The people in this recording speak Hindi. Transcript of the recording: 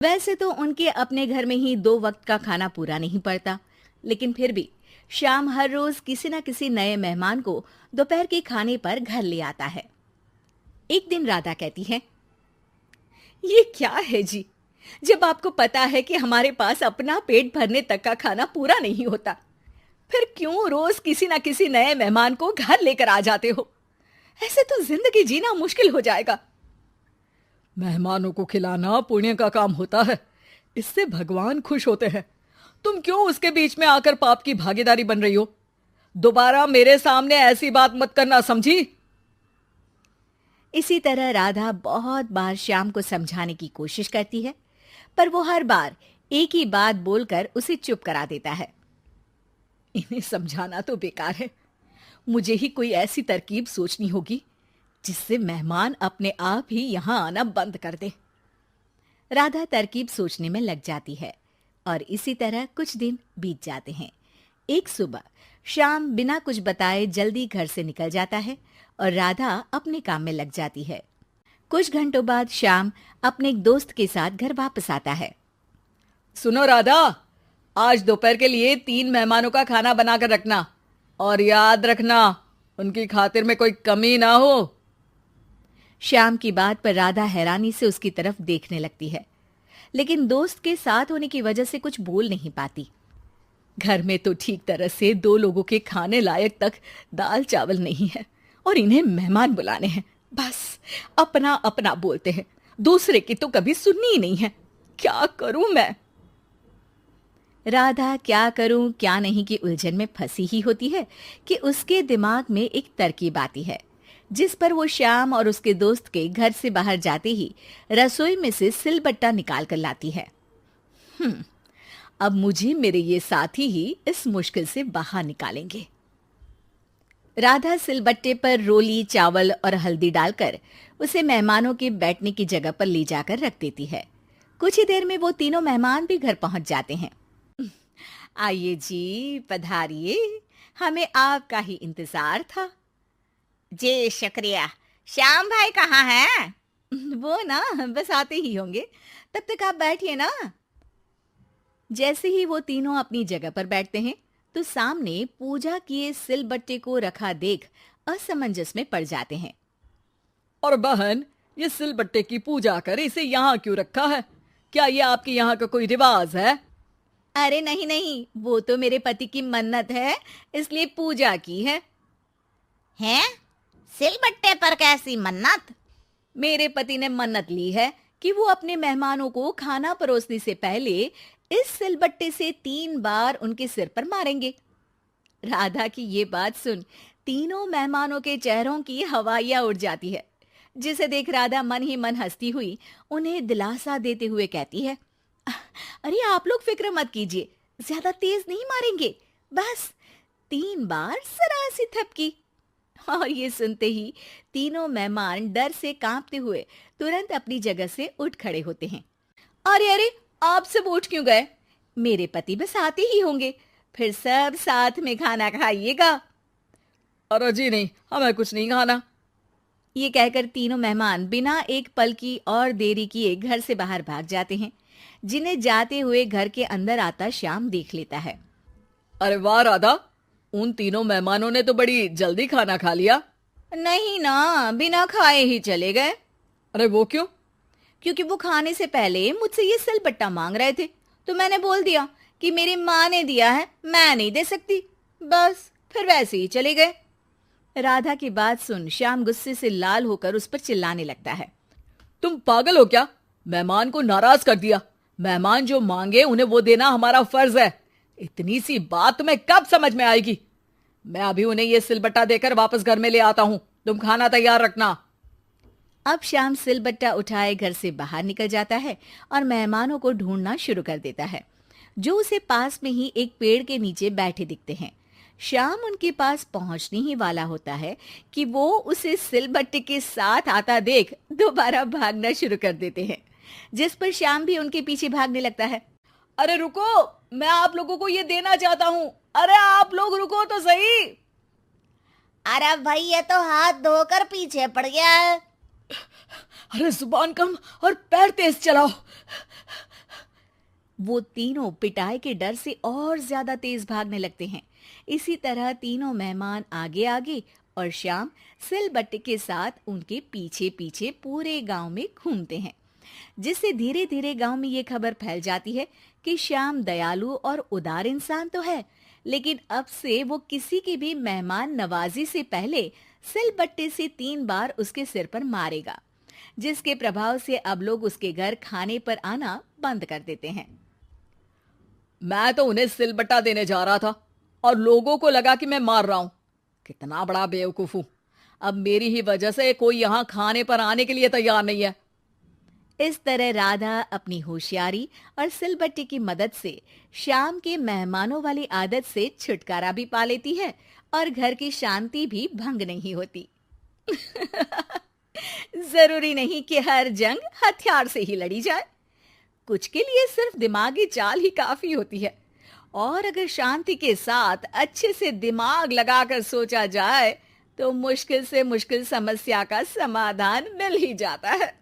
वैसे तो उनके अपने घर में ही 2 वक्त का खाना पूरा नहीं पड़ता, लेकिन फिर भी श्याम हर रोज किसी न किसी नए मेहमान को दोपहर के खाने पर घर ले आता है। एक दिन राधा कहती है, ये क्या है जी, जब आपको पता है कि हमारे पास अपना पेट भरने तक का खाना पूरा नहीं होता, फिर क्यों रोज किसी न किसी नए मेहमान को घर लेकर आ जाते हो? ऐसे तो जिंदगी जीना मुश्किल हो जाएगा। मेहमानों को खिलाना पुण्य का काम होता है, इससे भगवान खुश होते हैं। तुम क्यों उसके बीच में आकर पाप की भागीदारी बन रही हो? दोबारा मेरे सामने ऐसी बात मत करना, समझी? इसी तरह राधा बहुत बार श्याम को समझाने की कोशिश करती है, पर वो हर बार एक ही बात बोलकर उसे चुप करा देता है। इन्हें समझाना तो बेकार है। मुझे ही कोई ऐसी तरकीब सोचनी होगी जिससे मेहमान अपने आप ही यहां आना बंद कर दे। राधा तरकीब सोचने में लग जाती है और इसी तरह कुछ दिन बीत जाते हैं। एक सुबह श्याम बिना कुछ बताए जल्दी घर से निकल जाता है और राधा अपने काम में लग जाती है। कुछ घंटों बाद श्याम अपने एक दोस्त के साथ घर वापस आता है। सुनो राधा, आज दोपहर के लिए 3 मेहमानों का खाना बनाकर रखना, और याद रखना उनकी खातिर में कोई कमी ना हो। श्याम की बात पर राधा हैरानी से उसकी तरफ देखने लगती है, लेकिन दोस्त के साथ होने की वजह से कुछ बोल नहीं पाती। घर में तो ठीक तरह से 2 लोगों के खाने लायक तक दाल चावल नहीं है, और इन्हें मेहमान बुलाने हैं। बस अपना अपना बोलते हैं, दूसरे की तो कभी सुननी ही नहीं है। क्या करूं मैं? राधा क्या करूं क्या नहीं की उलझन में फंसी ही होती है कि उसके दिमाग में एक तरकीब आती है, जिस पर वो श्याम और उसके दोस्त के घर से बाहर जाते ही रसोई में से सिलबट्टा निकाल कर लाती है। अब मुझे मेरे ये साथी ही इस मुश्किल से बाहर निकालेंगे। राधा सिलबट्टे पर रोली, चावल और हल्दी डालकर उसे मेहमानों के बैठने की जगह पर ले जाकर रख देती है। कुछ ही देर में वो तीनों मेहमान भी घर पहुंच जाते हैं। आइए जी, पधारिए, हमें आपका ही इंतजार था। जी शुक्रिया। श्याम भाई कहाँ हैं? वो ना बस आते ही होंगे, तब तक आप बैठिए ना। जैसे ही वो तीनों अपनी जगह पर बैठते हैं तो सामने पूजा किए सिलबट्टे को रखा देख असमंजस में पड़ जाते हैं। और बहन, ये सिलबट्टे की पूजा कर इसे यहाँ क्यों रखा है? क्या ये आपके यहाँ का कोई रिवाज है? अरे नहीं नहीं, वो तो मेरे पति की मन्नत है, इसलिए पूजा की है। हैं? सिलबट्टे पर कैसी मन्नत? मेरे पति ने मन्नत ली है कि वो अपने मेहमानों को खाना परोसने से पहले इस सिलबट्टे से 3 बार उनके सिर पर मारेंगे। राधा की ये बात सुन तीनों मेहमानों के चेहरों की हवाइयां उड़ जाती है, जिसे देख राधा मन ही मन हंसती हुई उन्हें दिलासा देते हुए कहती है, अरे आप लोग फिक्र मत कीजिए, ज्यादा तेज नहीं मारेंगे, बस 3 बार जरा सी थपकी। और ये सुनते ही तीनों मेहमान डर से कांपते हुए तुरंत अपनी जगह से उठ खड़े होते हैं। अरे अरे, आप सब उठ क्यों गए? मेरे पति बस आते ही होंगे, फिर सब साथ में खाना खाइएगा। अरे जी नहीं, हमें कुछ नहीं खाना। ये कहकर तीनों मेहमान बिना एक पल की और देरी किए घर से बाहर भाग जाते हैं, जिन्हें जाते हुए घर के अंदर आता श्याम देख लेता है। अरे वाह राधा, उन तीनों मेहमानों ने तो बड़ी जल्दी खाना खा लिया। नहीं ना, बिना खाए ही चले गए। अरे वो क्यों? क्योंकि वो खाने से पहले मुझसे ये सिलबट्टा मांग रहे थे, तो मैंने बोल दिया कि मेरी माँ ने दिया है, मैं नहीं दे सकती। बस फिर वैसे ही चले गए। राधा की बात सुन श्याम गुस्से से लाल होकर उस पर चिल्लाने लगता है। तुम पागल हो क्या? मेहमान को नाराज कर दिया। मेहमान जो मांगे उन्हें वो देना हमारा फर्ज है। इतनी सी बात तुम्हें कब समझ में आएगी? मैं अभी उन्हें ये सिलबट्टा देकर वापस घर में ले आता हूं, तुम खाना तैयार रखना। अब श्याम सिलबट्टा उठाए घर से बाहर निकल जाता है और मेहमानों को ढूंढना शुरू कर देता है, जो उसे पास में ही एक पेड़ के नीचे बैठे दिखते हैं। श्याम उनके पास पहुंचने ही वाला होता है कि वो उसे सिलबट्टे के साथ आता देख दोबारा भागना शुरू कर देते हैं, जिस पर श्याम भी उनके पीछे भागने लगता है। अरे रुको, मैं आप लोगों को ये देना चाहता हूं। अरे आप लोग रुको तो सही। अरे भाई, ये तो हाथ धोकर पीछे पड़ गया है। अरे जुबान कम और पैर तेज चलाओ। वो तीनों पिटाई के डर से और ज्यादा तेज भागने लगते हैं। इसी तरह तीनों मेहमान आगे आगे और श्याम सिलबट्टे के साथ उनके पीछे पीछे पूरे गांव में घूमते हैं, जिससे धीरे धीरे गांव में ये खबर फैल जाती है कि श्याम दयालु और उदार इंसान तो है, लेकिन अब से वो किसी की भी मेहमान नवाजी से पहले सिलबट्टे से 3 बार उसके सिर पर मारेगा, जिसके प्रभाव से अब लोग उसके घर खाने पर आना बंद कर देते हैं। मैं तो उन्हें सिलबट्टा देने जा रहा था और लोगों को लगा कि मैं मार रहा हूं। कितना बड़ा बेवकूफ हूं। अब मेरी ही वजह से कोई यहां खाने पर आने के लिए तैयार नहीं है। इस तरह राधा अपनी होशियारी और सिलबट्टे की मदद से श्याम के मेहमानों वाली आदत से छुटकारा भी पा लेती है और घर की शांति भी भंग नहीं होती। जरूरी नहीं कि हर जंग हथियार से ही लड़ी जाए। कुछ के लिए सिर्फ दिमागी चाल ही काफी होती है, और अगर शांति के साथ अच्छे से दिमाग लगाकर सोचा जाए तो मुश्किल से मुश्किल समस्या का समाधान मिल ही जाता है।